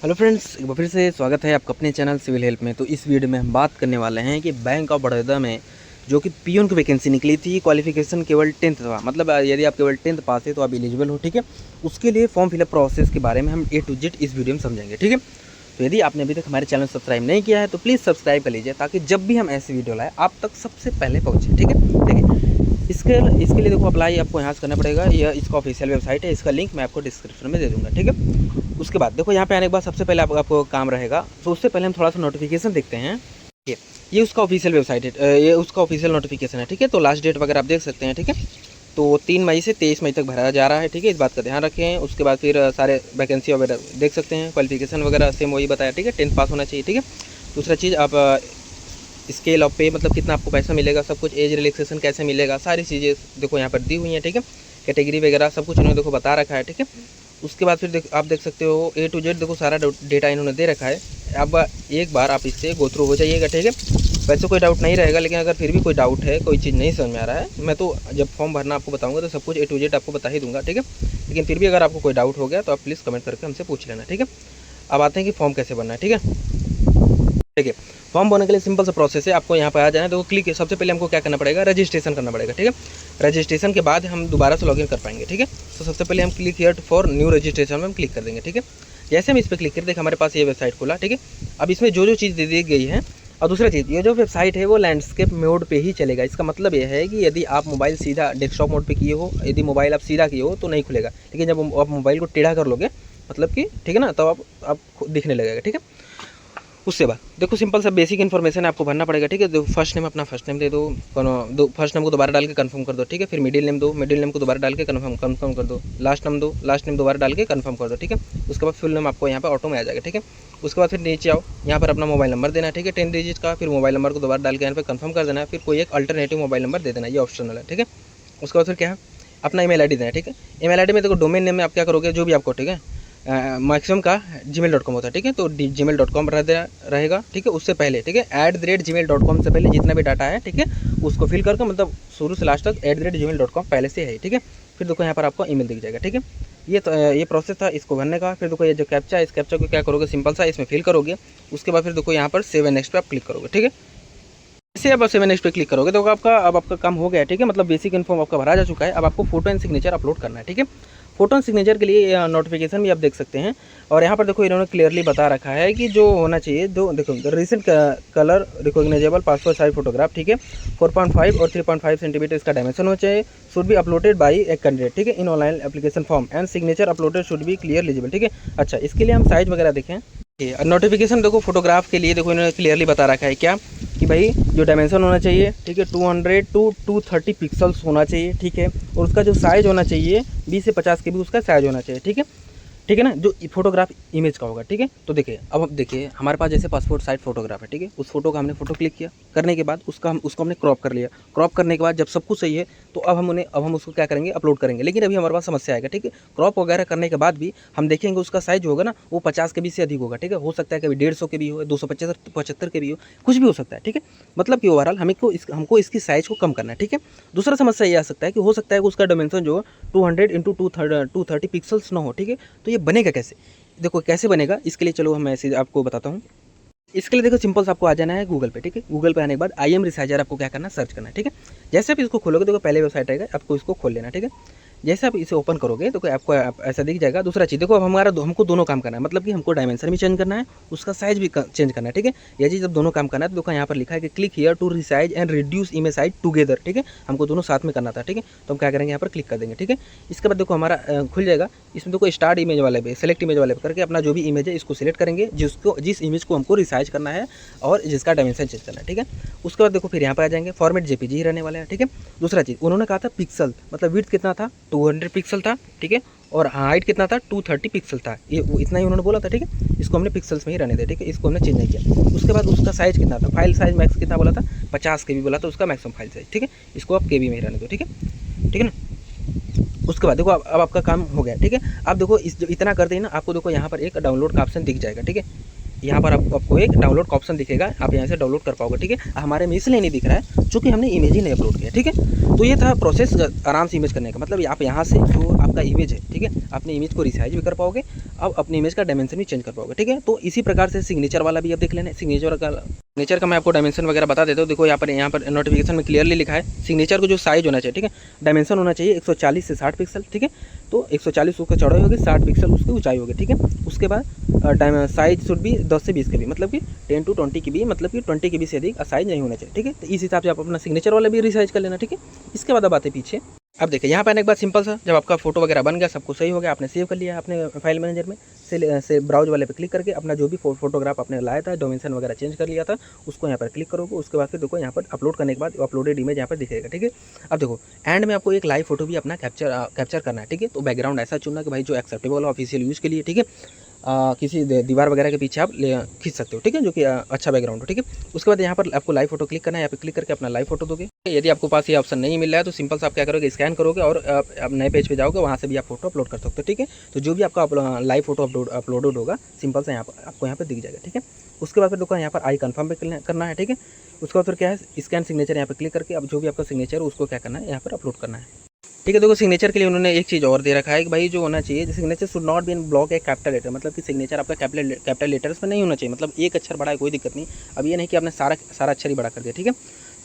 Hello friends, एक बार फिर से स्वागत है आपका अपने चैनल सिविल हेल्प में। तो इस वीडियो में हम बात करने वाले हैं कि बैंक ऑफ बड़ौदा में जो कि पियून की वैकेंसी निकली थी, क्वालिफिकेशन केवल 10th था। मतलब यदि आप केवल 10th पास है तो आप एलिजिबल हो, ठीक है। उसके लिए फॉर्म फिलअप प्रोसेस के बारे में हम A to Z इस वीडियो में समझेंगे, ठीक है। तो यदि आपने अभी तक हमारे चैनल सब्सक्राइब नहीं किया है तो प्लीज़ सब्सक्राइब कर लीजिए, ताकि जब भी हम ऐसी वीडियो लाए आप तक सबसे पहले पहुँचे, ठीक है। देखिए, इसके लिए देखो अप्लाई आपको यहाँ से करना पड़ेगा। यह इसका ऑफिशियल वेबसाइट है, इसका लिंक मैं आपको डिस्क्रिप्शन में दे दूँगा, ठीक है। उसके बाद देखो यहाँ पे आने के बाद सबसे पहले आपको काम रहेगा। तो उससे पहले हम थोड़ा सा नोटिफिकेशन देखते हैं। ये उसका ऑफिशियल वेबसाइट है, ये उसका ऑफिशियल नोटिफिकेशन है, ठीक है। तो लास्ट डेट वगैरह आप देख सकते हैं, ठीक है। तो 3 मई से 23 मई तक भरा जा रहा है, ठीक है। इस बात का ध्यान रखें। उसके बाद फिर सारे वैकेंसी वगैरह देख सकते हैं। क्वालिफिकेशन वगैरह सेम वही बताया, ठीक है। 10th पास होना चाहिए, ठीक है। दूसरा चीज़, आप स्केल ऑफ पे मतलब कितना आपको पैसा मिलेगा, सब कुछ, एज रिलैक्सेशन कैसे मिलेगा, सारी चीज़ें देखो यहाँ पर दी हुई हैं, ठीक है। कैटेगरी वगैरह सब कुछ इन्होंने देखो बता रखा है, ठीक है। उसके बाद फिर आप देख सकते हो A to Z देखो सारा डेटा इन्होंने दे रखा है। अब एक बार आप इससे गो थ्रू हो जाइएगा, ठीक है। वैसे कोई डाउट नहीं रहेगा, लेकिन अगर फिर भी कोई डाउट है, कोई चीज़ नहीं समझ में आ रहा है, मैं तो जब फॉर्म भरना आपको बताऊंगा तो सब कुछ A to Z आपको बता ही दूंगा, ठीक है। लेकिन फिर भी अगर आपको कोई डाउट हो गया तो आप प्लीज़ कमेंट करके हमसे पूछ लेना, ठीक है। अब आते हैं कि फॉर्म कैसे भरना है, ठीक है। ठीक है, फॉर्म भरने के लिए सिंपल सा प्रोसेस है। आपको यहाँ पर आ जाना है, तो क्लिक, सबसे पहले हमको क्या करना पड़ेगा, रजिस्ट्रेशन करना पड़ेगा, ठीक है। रजिस्ट्रेशन के बाद हम दोबारा से लॉगिन कर पाएंगे, ठीक है। तो सबसे पहले हम click here for new registration में हम क्लिक कर देंगे, ठीक है। जैसे हम इस पर क्लिक करते हैं, हमारे पास ये वेबसाइट खुला, ठीक है। अब इसमें जो चीज़ दे दी गई है, और दूसरा चीज़, ये जो वेबसाइट है वो लैंडस्केप मोड पे ही चलेगा। इसका मतलब ये है कि यदि आप मोबाइल सीधा डेस्कटॉप मोड पे किए हो, यदि मोबाइल आप सीधा किए हो तो नहीं खुलेगा, लेकिन जब आप मोबाइल को टेढ़ा कर लोगे, मतलब कि, ठीक है ना, तब आप दिखने लगेगा, ठीक है। उसके बाद देखो सिंपल सा बेसिक इन्फॉर्मेशन आपको भरना पड़ेगा, ठीक है। फर्स्ट नेम अपना फर्स्ट नेम दे दो, फर्स्ट नेम को दोबारा डाल के कंफर्म कर दो, ठीक है। फिर मिडिल नेम दो, मिडिल नेम को दोबारा डाल के कंफर्म कर दो। लास्ट नेम दो, लास्ट नेम दोबारा डाल के कंफर्म कर दो, ठीक है। उसके बाद फुल नेम आपको यहाँ पर ऑटो में आ जाएगा, ठीक है। उसके बाद फिर नीचे आओ, यहाँ पर अपना मोबाइल नंबर देना है, ठीक है, 10 डिजिट का। फिर मोबाइल नंबर को दोबारा डाल के यहाँ पर कंफर्म कर देना है। फिर कोई एक अल्टरनेटिव मोबाइल नंबर दे देना, ये ऑप्शनल है, ठीक है। उसके बाद फिर क्या है, अपना ईमेल आईडी देना है, ठीक है। ईमेल आईडी में देखो डोमेन नेम में आप क्या करोगे, जो भी आपको, ठीक है, मैक्सिमम का gmail.com होता है, ठीक है। तो gmail.com रहेगा, ठीक है। उससे पहले, ठीक है, @gmail.com से पहले जितना भी डाटा है, ठीक है, उसको फिल करके, मतलब शुरू से लास्ट तक @gmail.com पहले से है, ठीक है। फिर देखो यहाँ पर आपको ईमेल दिख जाएगा, ठीक है। ये प्रोसेस था इसको भरने का। फिर देखो ये जो कैप्चा है, इस कैप्चा को क्या करोगे, सिंपल सा इसमें फिल करोगे। उसके बाद फिर देखो यहाँ पर सेव एंड नेक्स्ट पे आप क्लिक करोगे, ठीक है। जैसे अब 7 नेक्स्ट पे क्लिक करोगे तो आपका काम हो गया, ठीक है। मतलब बेसिक इन्फॉर्म आपका भरा जा चुका है। अब आपको फोटो एंड सिग्नेचर अपलोड करना है, ठीक है। फोटो एंड सिग्नेचर के लिए नोटिफिकेशन भी आप देख सकते हैं। और यहाँ पर देखो इन्होंने क्लियरली बता रखा है कि जो होना चाहिए, जो देखो recent colour recognisable passport size photograph, ठीक है। 4.5 और 3.5 सेंटीमीटर इसका डायमेंशन होना चाहिए। Should be uploaded by a candidate, ठीक है, in online application form and signature uploaded should be clear legible, ठीक है। अच्छा, इसके लिए हम साइज वगैरह देखें। नोटिफिकेशन देखो फोटोग्राफ के लिए देखो इन्होंने क्लियरली बता रखा है क्या, कि भाई जो डायमेंशन होना चाहिए, ठीक है, 200 to 230 पिक्सल्स होना चाहिए, ठीक है। और उसका जो साइज़ होना चाहिए 20 से 50 के भी उसका साइज़ होना चाहिए, ठीक है, ठीक है ना, जो फोटोग्राफ इमेज का होगा, ठीक है। तो देखिए, अब देखिए हमारे पास जैसे पासपोर्ट साइज फोटोग्राफ है, ठीक है। उस फोटो का हमने फोटो क्लिक किया, करने के बाद उसको हमने क्रॉप कर लिया। क्रॉप करने के बाद जब सब कुछ सही है तो अब हम उसको क्या करेंगे, अपलोड करेंगे। लेकिन अभी हमारे पास समस्या आएगा, ठीक है। क्रॉप वगैरह करने के बाद भी हम देखेंगे उसका साइज होगा ना, वो 50 के भी से अधिक होगा, ठीक है। हो सकता है कभी 150 के भी हो, 275 के भी हो, कुछ भी हो सकता है, ठीक है। मतलब कि ओवरऑल हमको इसकी साइज को कम करना है, ठीक है। दूसरा समस्या ये आ सकता है कि हो सकता है कि उसका डायमेंशन जो 200 इंटू 230 पिक्सल्स ना हो, ठीक है। तो ये बनेगा कैसे, देखो कैसे बनेगा, इसके लिए चलो मैं ऐसे आपको बताता हूँ। इसके लिए देखो सिंपल सा आपको आ जाना है गूगल पे, ठीक है। गूगल पे आने के बाद IM रिसाइजर आपको क्या करना है, सर्च करना है, ठीक है। जैसे आप इसको खोलोगे, देखो पहले वेबसाइट आएगा, आपको इसको खोल लेना है, ठीक है। जैसे आप इसे ओपन करोगे तो आपको ऐसा दिख जाएगा। दूसरा चीज़ देखो, अब हमको दोनों काम करना है, मतलब कि हमको डायमेंशन भी चेंज करना है, उसका साइज भी चेंज करना है, ठीक है। ये चीज़ जब दोनों काम करना है तो देखो यहाँ पर लिखा है कि click here to resize and reduce image size together, ठीक है। हमको दोनों साथ में करना था, ठीक है। तो हम क्या करेंगे, यहाँ पर क्लिक कर देंगे, ठीक है। इसके बाद देखो हमारा खुल जाएगा। इसमें देखो स्टार्ट इमेज वाले पे, सेलेक्ट इमेज वाले पे करके अपना जो भी इमेज है इसको सिलेक्ट करेंगे, जिस इमेज को हमको रिसाइज करना है और जिसका डायमेंशन चेंज करना है, ठीक है। उसके बाद देखो फिर यहाँ पर आ जाएंगे, फॉर्मेट JPG ही रहने वाला है, ठीक है। दूसरा चीज़ उन्होंने कहा था पिक्सल, मतलब विड्थ कितना था, 200 पिक्सल था, ठीक है। और हाइट कितना था, 230 पिक्सल था, ये इतना ही उन्होंने बोला था, ठीक है। इसको हमने पिक्सल्स में ही रहने दिया, ठीक है। इसको हमने चेंज नहीं किया। उसके बाद उसका साइज कितना था, फाइल साइज मैक्स कितना बोला था, 50 KB बोला था उसका मैक्सिमम फाइल साइज, ठीक है। इसको आप KB में ही रहने दो, ठीक है, ठीक है ना। उसके बाद देखो अब आपका काम हो गया, ठीक है। अब देखो इतना करते ही ना आपको देखो यहाँ पर एक डाउनलोड का ऑप्शन दिख जाएगा, ठीक है। यहाँ पर आपको एक डाउनलोड का ऑप्शन दिखेगा, आप यहाँ से डाउनलोड कर पाओगे। ठीक है, हमारे में इसलिए नहीं दिख रहा है क्योंकि हमने इमेज ही नहीं अपलोड किया। ठीक है, तो ये था प्रोसेस आराम से इमेज करने का। मतलब आप यहाँ से जो आपका इमेज है, ठीक है, अपने इमेज को रिसाइज भी कर पाओगे, अब अपनी इमेज का डायमेंशन भी चेंज कर पाओगे। ठीक है, तो इसी प्रकार से सिग्नेचर वाला भी आप देख लेना। सिग्नेचर का मैं आपको डायमेंशन वगैरह बता देता हूँ। देखो यहाँ पर नोटिफिकेशन में क्लियरली लिखा है सिग्नेचर को जो साइज होना चाहिए, ठीक है, डायमेंशन होना चाहिए 140 से 60 पिक्सल। ठीक है, तो 140 उसका चौड़ाई होगी, 60 पिक्सल उसकी ऊंचाई होगी। ठीक है, उसके बाद साइज शुड भी 10 से 20 के बी, मतलब कि 10 to 20 के बी, मतलब कि 20 के बी से अधिक साइज नहीं होना चाहिए। ठीक है, तो इस हिसाब से आप अपना सिग्नेचर वाला भी रिसाइज कर लेना। ठीक है, इसके बाद अब आते पीछे। अब देखिए यहाँ पर आने के बाद सिंपल सा, जब आपका फोटो वगैरह बन गया, सब कुछ सही हो गया, आपने सेव कर लिया अपने फाइल मैनेजर में, से ब्राउज वाले पे क्लिक करके अपना जो भी फोटोग्राफ आपने लाया था, डायमेंशन वगैरह चेंज कर लिया था, उसको यहाँ पर क्लिक करोगे। उसके बाद फिर देखो यहाँ पर अपलोड करने के बाद अपलोडेड इमेज यहाँ पर दिखेगा। ठीक है, अब देखो एंड में आपको एक लाइव फोटो भी अपना कैप्चर करना है। ठीक है, तो बैकग्राउंड ऐसा चुनना कि भाई जो एक्सेप्टेबल है ऑफिशियल यूज़ के लिए। ठीक है, किसी दीवार वगैरह के पीछे आप खींच सकते हो। ठीक है, जो कि अच्छा बैकग्राउंड हो। ठीक है, उसके बाद यहाँ पर आपको लाइव फोटो क्लिक करना है, यहाँ पे क्लिक करके अपना लाइव फोटो दोगे। यदि आपको पास ये ऑप्शन नहीं मिल रहा है तो सिंपल से आप क्या करोगे, स्कैन करोगे और आप नए पेज पे जाओगे, वहाँ से भी आप फोटो अपलोड कर सकते हो। ठीक है, तो जो भी आपका लाइव फोटो अपलोडेड होगा, सिंपल से यहाँ पर आपको यहाँ पर दिख जाएगा। ठीक है, उसके बाद फिर देखो यहाँ पर आई कन्फर्म पे करना है। ठीक है, उसके बाद फिर क्या है, स्कैन सिग्नेचर यहाँ पर क्लिक करके अब जो भी आपका सिग्नेचर है उसको क्या करना है, यहाँ पर अपलोड करना है। ठीक है, देखो सिग्नेचर के लिए उन्होंने एक चीज़ और दे रखा है कि भाई जो होना चाहिए, signature should not be in block a capital letter, मतलब कि सिग्नेचर आपका कैपिटल लेटर्स में नहीं होना चाहिए, मतलब एक अक्षर बड़ा है कोई दिक्कत नहीं। अब ये नहीं कि आपने सारा अक्षर ही बड़ा कर दिया। ठीक है,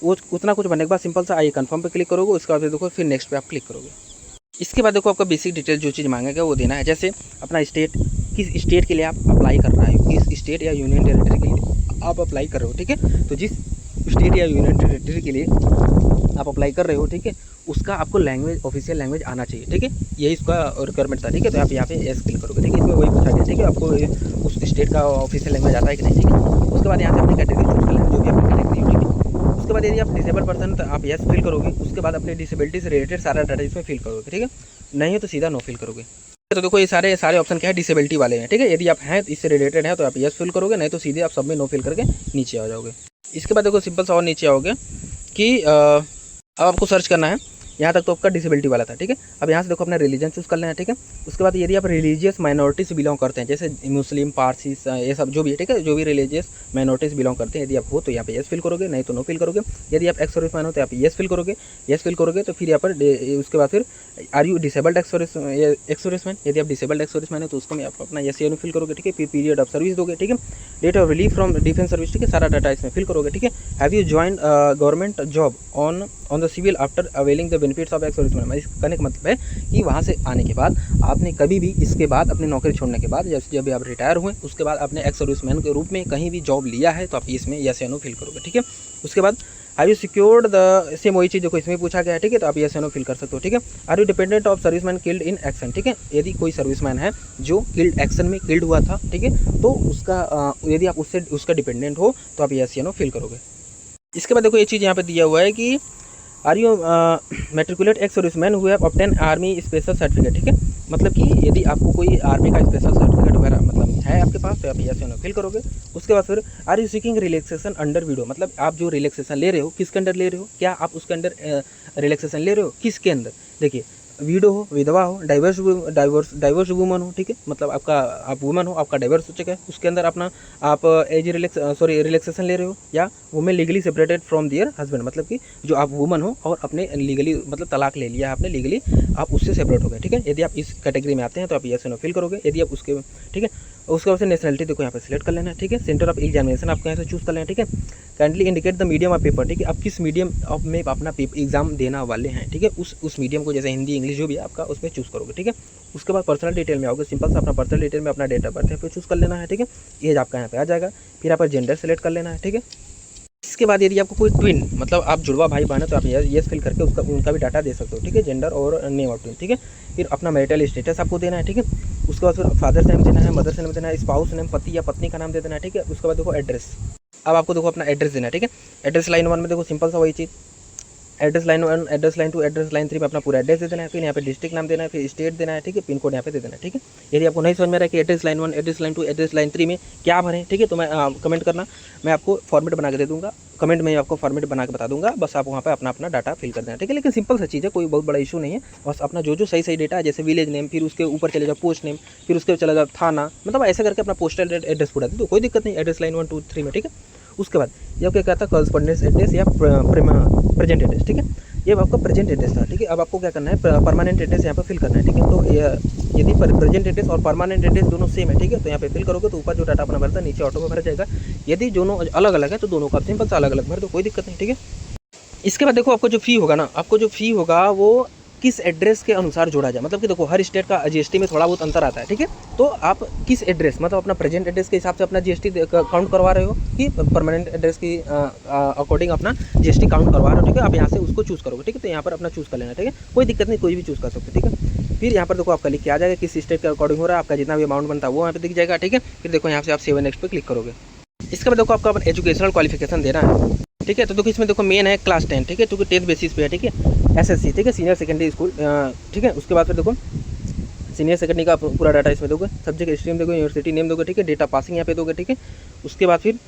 वो उतना कुछ बनने के बाद सिंपल सा आई कन्फर्म पे क्लिक करोगे। उसके बाद देखो फिर नेक्स्ट पे आप क्लिक करोगे। इसके बाद देखो आपका बेसिक डिटेल जो चीज़ मांगेगा वो देना है, जैसे अपना स्टेट, किस स्टेट के लिए आप अप्लाई कर रहे हो, किस स्टेट या यूनियन टेरिटरी के लिए आप अप्लाई कर रहे हो। ठीक है, तो जिस स्टेट या यूनियन टेरिटरी के लिए आप अप्लाई कर रहे हो, ठीक है, उसका आपको लैंग्वेज, ऑफिशियल लैंग्वेज आना चाहिए। ठीक है, यही इसका रिक्वायरमेंट था। ठीक है, तो आप यहाँ पे एस क्लिक करोगे। ठीक है, इसमें वही पूछा गया। ठीक है, आपको उस स्टेट का ऑफिशियल लैंग्वेज आता है कि नहीं। ठीक है, उसके बाद यहाँ से अपनी कैटेगरी चूज कर लेना, जो भी आपकी कैटेगरी हो। ठीक है, उसके बाद यदि आप डिसेबल पर्सन तो आप यस फिल करोगे। उसके बाद अपनी डिसेबिलिटी से रिलेटेड सारा डाटा इसमें फिल करोगे। ठीक है, नहीं है तो सीधा नो फिल करोगे। तो देखो ये सारे ऑप्शन क्या है, डिसेबिलिटी वाले हैं। ठीक है, यदि आप हैं इससे रिलेटेड है तो आप यस फिल करोगे, नहीं तो सीधे आप सब में नो फिल करके नीचे आ जाओगे। इसके बाद देखो सिंपल सा और नीचे आओगे कि अब आपको सर्च करना है। यहाँ तक तो आपका डिसेबिलिटी वाला था। ठीक है, अब यहाँ से देखो अपना रिलीजन चूज़ कर लेना है। ठीक है, उसके बाद यदि आप रिलीजियस माइनॉरिटी से बिलोंग करते हैं, जैसे मुस्लिम, पारसी, ये सब जो भी है। ठीक है, जो भी रिलीजियस माइनॉरिटी से बिलोंग करते हैं, यदि आप हो तो यहाँ पे यस फिल करोगे, नहीं तो नो फिल करोगे। यदि आप एक्स सर्विसमैन हो तो आप यस फिल करोगे। यस फिल करोगे तो फिर यहाँ पर उसके बाद फिर are you disabled ex serviceman, यदि आप डिसेबल्ड एक्स सर्विसमैन है तो उसको आप अपना यस या नो फिल करोगे। ठीक है, फिर पीरियड ऑफ सर्विस दोगे। ठीक है, date of relief from defence service. ठीक है, सारा डाटा इसमें फिल करोगे। ठीक है, have you join government job on the civil after availing the benefits of ex serviceman. इस कहने का मतलब है कि वहाँ से आने के बाद आपने कभी भी इसके बाद अपनी नौकरी छोड़ने के बाद जब भी आप रिटायर हुए उसके बाद आपने एक्स सर्विसमैन के रूप में कहीं भी जॉब लिया है तो आप इसमें यस या नो फिल करोगे। ठीक है, उसके बाद have you secured the same, वही चीज़ देखो इसमें पूछा गया है। ठीक है, तो आप यस या नो फिल कर सकते हो। ठीक है, are you dependent of serviceman killed in action. ठीक है, यदि कोई सर्विसमैन है जो किल्ड एक्शन में किल्ड हुआ था, ठीक है, तो उसका यदि आप उसका डिपेंडेंट हो तो आप यस या नो फिल करोगे। इसके बाद देखो ये चीज़ यहाँ पे दिया हुआ है कि are you matriculate ex serviceman who have obtain army special certificate. ठीक है, मतलब कि यदि आपको कोई आर्मी का स्पेशल सर्टिफिकेट वगैरह मतलब है आपके पास तो आप यस या नो फिल करोगे। उसके बाद फिर are you seeking relaxation under widow, मतलब आप जो रिलैक्सेशन ले रहे हो किसके अंडर ले रहे हो, क्या आप उसके अंडर रिलैक्सेशन ले रहे हो, किसके अंदर। देखिए विडो हो, विधवा हो, डाइवर्स वुमन हो। ठीक है, मतलब आप वुमन हो, आपका डाइवर्स हो चुका है, उसके अंदर अपना आप रिलैक्सेशन ले रहे हो, या women legally separated from their husband, मतलब कि जो आप वुमन हो और अपने लीगली मतलब तलाक ले लिया आपने, लीगली आप उससे सेपरेट हो गए। ठीक है, यदि आप इस कैटेगरी में आते हैं तो आप यस या नो फिल करोगे। यदि आप उसके, ठीक है, उसके बाद से नेशनलिटी देखो यहाँ पे सिलेक्ट कर लेना है। ठीक है, सेंटर ऑफ एग्जामिनेशन आपको यहाँ से चूज़ कर लेना है। ठीक है, kindly indicate the medium of paper. ठीक है, आप किस मीडियम ऑफ में अपना एग्जाम देना वाले हैं। ठीक है, उस मीडियम को, जैसे हिंदी, इंग्लिश जो भी है आपका उसमें चूज़ करोगे। ठीक है, उसके बाद पर्सनल डिटेल में आओगे, सिंपल सा अपना पर्सनल डिटेल में अपना डेट ऑफ बर्थ यहाँ पे चूज़ कर लेना है। ठीक है, एज आपका यहाँ पे आ जाएगा, फिर यहाँ पर जेंडर सेलेक्ट कर लेना है। ठीक है, इसके बाद यदि आपको कोई ट्विन मतलब आप जुड़वा भाई बहन है तो आप यस फिल करके उनका भी डाटा दे सकते हो। ठीक है, जेंडर और नेम ऑफ ट्विन। ठीक है, फिर अपना मैरिटल स्टेटस आपको देना है। ठीक है, उसके बाद फिर फादर नेम देना है, मदर नेम देना है, स्पाउस नेम पति या पत्नी का नाम दे देना है। ठीक है, उसके बाद देखो एड्रेस, अब आपको देखो अपना एड्रेस देना है। ठीक है, एड्रेस लाइन 1 में देखो सिंपल सा वही चीज़ address line 1, address line 2, address line 3 में अपना पूरा एड्रेस दे देना है, फिर यहाँ पे डिस्ट्रिक्ट नाम देना है, फिर स्टेट देना है, ठीक है, पिन कोड यहाँ पे दे देना है, ठीक है। यदि आपको नहीं समझ में आ रहा है कि address line 1, address line 2, address line 3 में क्या भरें, ठीक है, तो मैं कमेंट करना, मैं आपको फॉर्मेट बना के दे दूँगा, कमेंट में आपको फॉर्मेट बना के बता दूँगा, बस आप वहाँ पे अपना डाटा फिल कर देना, ठीक है। लेकिन सिंपल सा चीज़ है, कोई बहुत बड़ा इशू नहीं है, बस अपना जो सही डेटा है, जैसे विलेज नेम, फिर उसके ऊपर चले जाओ पोस्ट नेम, फिर उसके चला जाओ थाना, मतलब ऐसे करके अपना पोस्टल एड्रेस पूरा दे दो, कोई दिक्कत नहीं, एड्रेस लाइन 1, 2, 3 में, ठीक है। उसके बाद ये क्या कहता है कॉरस्पॉन्डेंस एड्रेस या प्रेजेंट एड्रेस, ठीक है, ये आपका प्रेजेंट एड्रेस था, ठीक है। अब आपको क्या करना है, परमानेंट एड्रेस यहाँ पर फिल करना है, ठीक है। तो यदि प्रेजेंट एड्रेस और परमानेंट एड्रेस दोनों सेम है, ठीक है, तो यहाँ पे फिल करोगे तो ऊपर जो डाटा अपना भरता है नीचे ऑटो में भर जाएगा। यदि दोनों अलग अलग है तो दोनों का सिंपल सा अलग अलग भर दो, कोई दिक्कत नहीं, ठीक है। इसके बाद देखो आपको जो फ़ी होगा ना, आपको जो फ़ी होगा वो किस एड्रेस के अनुसार जोड़ा जाए, मतलब कि देखो हर स्टेट का जीएसटी में थोड़ा बहुत अंतर आता है, ठीक है। तो आप किस एड्रेस, मतलब अपना प्रेजेंट एड्रेस के हिसाब से अपना जीएसटी काउंट करवा रहे हो कि परमानेंट एड्रेस की अकॉर्डिंग अपना जीएसटी काउंट करवा रहे हो, ठीक है। आप यहाँ से उसको चूज़ करोगे, ठीक है, तो यहाँ पर अपना चूज़ कर लेना, ठीक है, कोई दिक्कत नहीं, कोई भी चूज़ कर सकते, ठीक है। फिर यहाँ पर देखो आपका लिख के आ जाएगा किस स्टेट के अकॉर्डिंग हो रहा है, आपका जितना भी अमाउंट बनता है वो यहाँ पे दिख जाएगा, ठीक है। फिर देखो यहाँ से आप 7 नेक्स्ट पे क्लिक करोगे। इसके बाद देखो आपका अपन एजुकेशनल क्वालिफिकेशन देना है, ठीक है। तो देखो इसमें देखो मेन है क्लास 10, ठीक है, क्योंकि 10th बेसिस पे है, ठीक है, एसएससी, ठीक है, सीनियर सेकेंडरी स्कूल, ठीक है। उसके बाद फिर देखो सीनियर सेकेंडरी का पूरा डाटा इसमें दोगे, सब्जेक्ट स्ट्रीम दोगे, यूनिवर्सिटी नेम दोगे, ठीक है, डेटा पासिंग यहाँ पे दोगे, ठीक है। उसके बाद फिर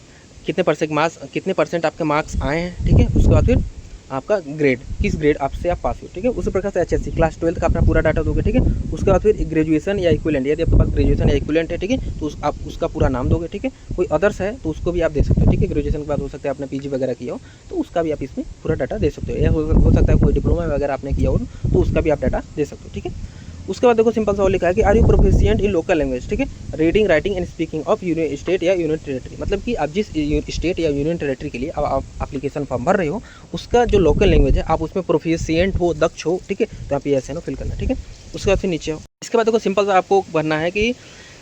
कितने परसेंट आपके मार्क्स आए हैं, ठीक है। उसके बाद फिर आपका ग्रेड, किस ग्रेड आपसे आप पास हो, ठीक है। उसी प्रकार से एचएससी क्लास 12 का अपना पूरा डाटा दोगे, ठीक है। उसके बाद फिर ग्रेजुएशन या इक्विवेलेंट, यदि आपके पास ग्रेजुएशन या इक्विवेलेंट है, ठीक है, तो आप उसका पूरा नाम दोगे, ठीक है। कोई अदर्स है तो उसको भी आप दे सकते हो, ठीक है। ग्रेजुएशन के बाद हो सकता है आपने पीजी वगैरह किया हो तो उसका भी आप इसमें पूरा डाटा दे सकते हो, या हो सकता है कोई डिप्लोमा वगैरह आपने किया हो तो उसका भी आप डाटा दे सकते हो, ठीक है। उसके बाद देखो सिंपल सा और लिखा है कि are you proficient in local language, ठीक है, reading writing and speaking of state या यूनियन टेरेटरी, मतलब कि आप जिस स्टेट या यूनियन टेरेटरी के लिए आप एप्लीकेशन फॉर्म भर रहे हो उसका जो लोकल लैंग्वेज है आप उसमें प्रोफिशिएंट हो, दक्ष हो, ठीक है, तो आप ये ऐसे नो फिल करना, ठीक है। उसके बाद फिर नीचे हो, इसके बाद देखो सिंपल सा आपको भरना है कि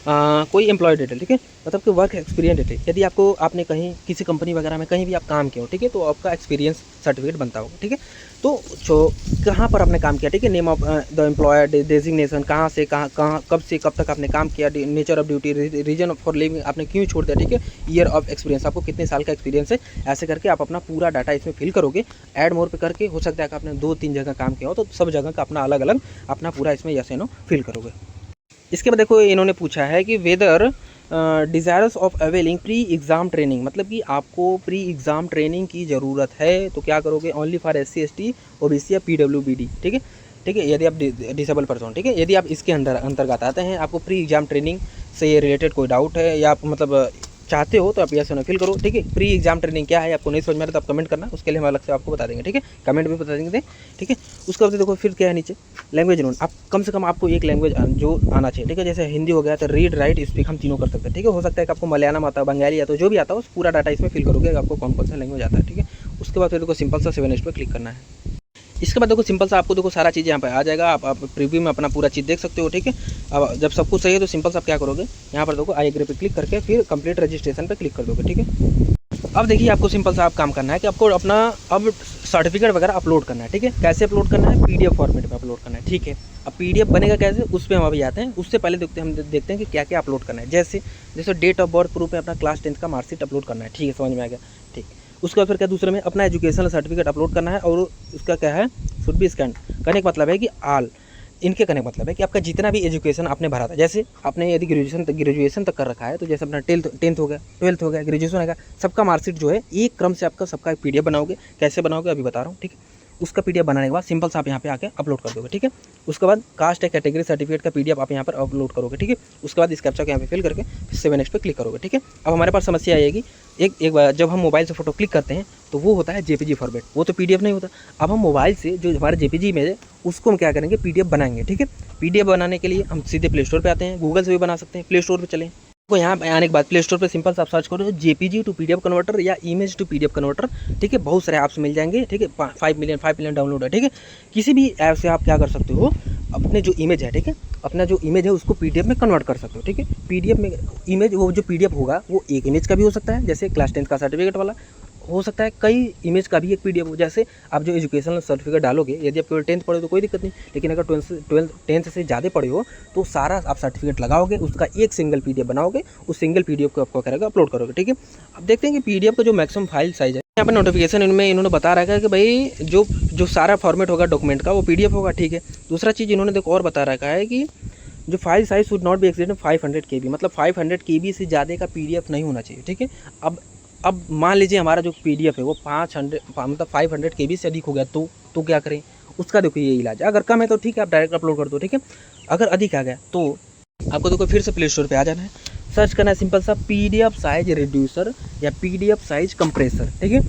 कोई एम्प्लॉय डिटेल, ठीक है, मतलब कि वर्क एक्सपीरियंस डिटेल, यदि आपने कहीं किसी कंपनी वगैरह में कहीं भी आप काम किया हो, ठीक है, तो आपका एक्सपीरियंस सर्टिफिकेट बनता होगा, ठीक है। तो जो कहाँ पर आपने काम किया, ठीक है, name of the employer, designation, कहाँ से कहाँ कब से कब तक आपने काम किया, nature of duty, reason for living आपने क्यों छोड़ दिया, ठीक है, ईयर ऑफ एक्सपीरियंस आपको कितने साल का एक्सपीरियंस है, ऐसे करके आप अपना पूरा डाटा इसमें फिल करोगे। ऐड मोर पे करके हो सकता है कि आपने 2-3 जगह काम किया हो तो सब जगह का अपना अलग अलग अपना पूरा इसमें यस नो फिल करोगे। इसके बाद देखो इन्होंने पूछा है कि whether desires of availing pre exam training, मतलब कि आपको प्री एग्ज़ाम ट्रेनिंग की ज़रूरत है तो क्या करोगे, only for SC ST OBC या PWBD, ठीक है, ठीक है, यदि आप डिसेबल पर्सन, ठीक है, यदि आप इसके अंतर्गत आते हैं, आपको प्री एग्ज़ाम ट्रेनिंग से रिलेटेड कोई डाउट है या आप मतलब चाहते हो तो आप यस नो फिल करो, ठीक है। प्री एग्जाम ट्रेनिंग क्या है आपको नहीं समझ में आ रहा तो आप कमेंट करना, उसके लिए हम अलग से आपको बता देंगे, ठीक है, कमेंट में बता देंगे, ठीक है। उसके बाद देखो फिर क्या है नीचे लैंग्वेज नोन, आप कम से कम आपको एक लैंग्वेज जो आना चाहिए, ठीक है, जैसे हिंदी हो गया तो रीड राइट स्पीक हम तीनों कर सकते हैं, ठीक है। हो सकता है कि आपको मलयालम आता है, बंगाली आता है, जो भी आता है उस पूरा डाटा इसमें फिल करोगे आपको कौन कौन सा लैंग्वेज आता है, ठीक है। उसके बाद फिर देखो सिंपल सा 7 पर क्लिक करना है। इसके बाद देखो सिंपल सा आपको देखो सारा चीज़ यहाँ पे आ जाएगा, आप प्रीव्यू में अपना पूरा चीज़ देख सकते हो, ठीक है। अब जब सब कुछ सही है तो सिंपल सा आप क्या करोगे, यहाँ पर देखो आई एग्री पे क्लिक करके फिर कंप्लीट रजिस्ट्रेशन पे क्लिक कर दोगे, ठीक है। अब देखिए आपको सिंपल सा आप काम करना है कि आपको अपना अब सर्टिफिकेट वगैरह अपलोड करना है, ठीक है। कैसे अपलोड करना है, PDF फॉर्मेट में अपलोड करना है, ठीक है। अब PDF बनेगा कैसे, उस पर हम अभी आते हैं, उससे पहले हम देखते हैं कि क्या क्या अपलोड करना है। जैसे डेट ऑफ बर्थ प्रूफ में अपना क्लास 10 का मार्कशीट अपलोड करना है, ठीक है, समझ में आ गया, ठीक। उसके बाद फिर क्या दूसरे में अपना एजुकेशनल सर्टिफिकेट अपलोड करना है और उसका क्या है शुड बी स्कैन करने का मतलब है कि आल इनके करने का मतलब है कि आपका जितना भी एजुकेशन आपने भरा था, जैसे आपने यदि ग्रेजुएशन तक कर रखा है तो जैसे अपना 10th हो गया, 12th हो गया, ग्रेजुएशन होगा, सबका मार्कशीट जो है एक क्रम से आपका सबका एक PDF बनाओगे। कैसे बनाओगे अभी बता रहा हूँ, ठीक है। उसका PDF बनाने के बाद सिंपल से आप यहाँ पे आके अपलोड कर दोगे, ठीक है। उसके बाद कास्ट या कैटेगरी सर्टिफिकेट का PDF आप यहाँ पर अपलोड करोगे, ठीक है। उसके बाद इस कैप्चा को यहाँ पे फिल करके 7 पे क्लिक करोगे, ठीक है। अब हमारे पास समस्या आएगी एक बार जब हम मोबाइल से फोटो क्लिक करते हैं तो वो होता है JPG फॉर्मेट, वो तो PDF नहीं होता। अब हम मोबाइल से जो हमारे JPG इमेज है उसको हम क्या करेंगे PDF बनाएंगे, ठीक है। PDF बनाने के लिए हम सीधे प्ले स्टोर पर आते हैं, गूगल से भी बना सकते हैं, प्ले स्टोर पर चलें को यहाँ आने के बाद प्ले स्टोर पे सिंपल से आप सर्च करो JPG टू PDF कन्वर्टर या इमेज टू PDF कन्वर्टर, ठीक है। बहुत सारे ऐप्स मिल जाएंगे, ठीक है। 5 मिलियन डाउनलोड है, ठीक है। किसी भी ऐप से आप क्या कर सकते हो, अपने जो इमेज है, ठीक है, अपना जो इमेज है उसको PDF में कन्वर्ट कर सकते हो, ठीक है। PDF में इमेज वो जो PDF होगा वो एक इमेज का भी हो सकता है, जैसे क्लास 10 का सर्टिफिकेट वाला हो सकता है कई इमेज का भी एक PDF हो। जैसे आप जो एजुकेशनल सर्टिफिकेट डालोगे, यदि आप केवल 10th पढ़े हो तो कोई दिक्कत नहीं, लेकिन अगर 10th से ज़्यादा पढ़े हो तो सारा आप सर्टिफिकेट लगाओगे, उसका एक सिंगल PDF बनाओगे, उस सिंगल PDF को आपको करेगा अपलोड करोगे। ठीक है, अब देखते हैं कि PDF का जो मैक्सिमम फाइल साइज है, यहाँ पर नोटिफिकेशन इनमें इन्होंने बता रखा है कि भाई जो सारा फॉर्मेट होगा डॉक्यूमेंट का वो PDF होगा। ठीक है, दूसरा चीज़ इन्होंने देखो और बता रखा है कि जो file size should not B exceeded 500 KB, मतलब 500 KB से ज़्यादा का PDF नहीं होना चाहिए। ठीक है, अब मान लीजिए हमारा जो PDF है वो 500 KB से अधिक हो गया तो क्या करें, उसका देखो ये इलाज है। अगर कम है तो ठीक है, आप डायरेक्ट अपलोड कर दो। ठीक है, अगर अधिक आ गया तो आपको देखो फिर से प्ले स्टोर पे आ जाना है, सर्च करना है सिंपल सा PDF साइज रिड्यूसर या PDF साइज कंप्रेसर। ठीक है,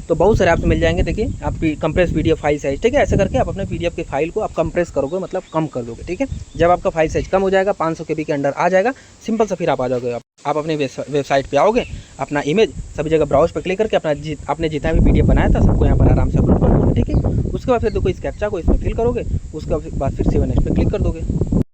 तो बहुत सारे आपको मिल जाएंगे। देखिए आप कंप्रेस PDF फाइल साइज, ठीक है, ऐसे करके आप अपने PDF के फाइल को आप कंप्रेस करोगे, मतलब कम कर दोगे। ठीक है, जब आपका फाइल साइज कम हो जाएगा, 500 KB के अंडर आ जाएगा, सिंपल सा फिर आप आ जाओगे, आप अपने वेबसाइट पे आओगे, अपना इमेज सभी जगह ब्राउज पर क्लिक करके आपने जितना भी PDF बनाया था सबको यहाँ पर आराम से अपलोड कर दोगे। ठीक है, उसके बाद फिर देखो इस कैप्चा को इसमें फिल करोगे, उसके बाद फिर सेव नेक्स्ट पे क्लिक कर दोगे।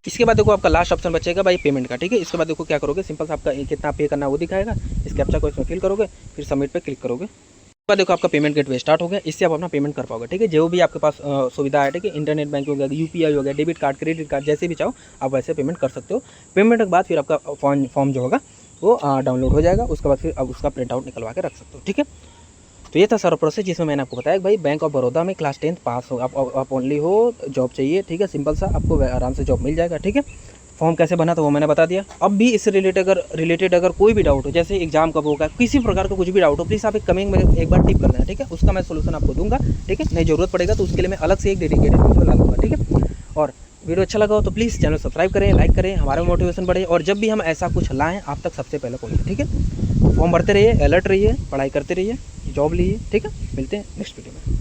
इसके बाद देखो आपका लास्ट ऑप्शन बचेगा भाई पेमेंट का। ठीक है, इसके बाद देखो क्या करोगे, सिंपल सा आपका कितना पे करना है वो दिखाएगा, इस कैप्चा को इसमें फिल करोगे, फिर सबमिट पे क्लिक करोगे। उसके बाद देखो आपका पेमेंट गेटवे स्टार्ट हो गया, इससे आप अपना पेमेंट कर पाओगे। ठीक है, जो भी आपके पास सुविधा है, ठीक है, इंटरनेट बैंक हो गया, UPI हो गया, डेबिट कार्ड, क्रेडिट कार्ड, जैसे भी चाहो आप वैसे पेमेंट कर सकते हो। पेमेंट के बाद फिर आपका फॉर्म जो होगा वो डाउनलोड हो जाएगा, उसके बाद फिर अब उसका प्रिंट आउट निकलवा के रख सकते हो। ठीक है, तो ये था सारा प्रोसेस जिसमें मैंने आपको बताया कि भाई बैंक ऑफ बड़ौदा में क्लास 10th पास हो, आप ओनली हो, जॉब चाहिए। ठीक है, सिंपल सा आपको आराम से जॉब मिल जाएगा। ठीक है, फॉर्म कैसे बना था वो मैंने बता दिया। अब भी इससे रिलेटेड अगर कोई भी डाउट हो, जैसे एग्जाम कब होगा, किसी प्रकार का कुछ भी डाउट हो, प्लीज़ आप एक कमेंट में एक बार टिप कर देना। ठीक है, उसका मैं सोल्यूशन आपको दूंगा। ठीक है, नहीं ज़रूरत पड़ेगा तो उसके लिए मैं अलग से एक डेडिकेटेड वीडियो ला लूँगा। ठीक है, और वीडियो अच्छा लगा हो तो प्लीज़ चैनल सब्सक्राइब करें, लाइक करें, हमारा मोटिवेशन बढ़े, और जब भी हम ऐसा कुछ लाएँ आप तक सबसे पहले पहुँचे। ठीक है, फॉर्म भरते रहिए, अलर्ट रहिए, पढ़ाई करते रहिए, जॉब लीजिए। ठीक है, मिलते हैं नेक्स्ट वीडियो में।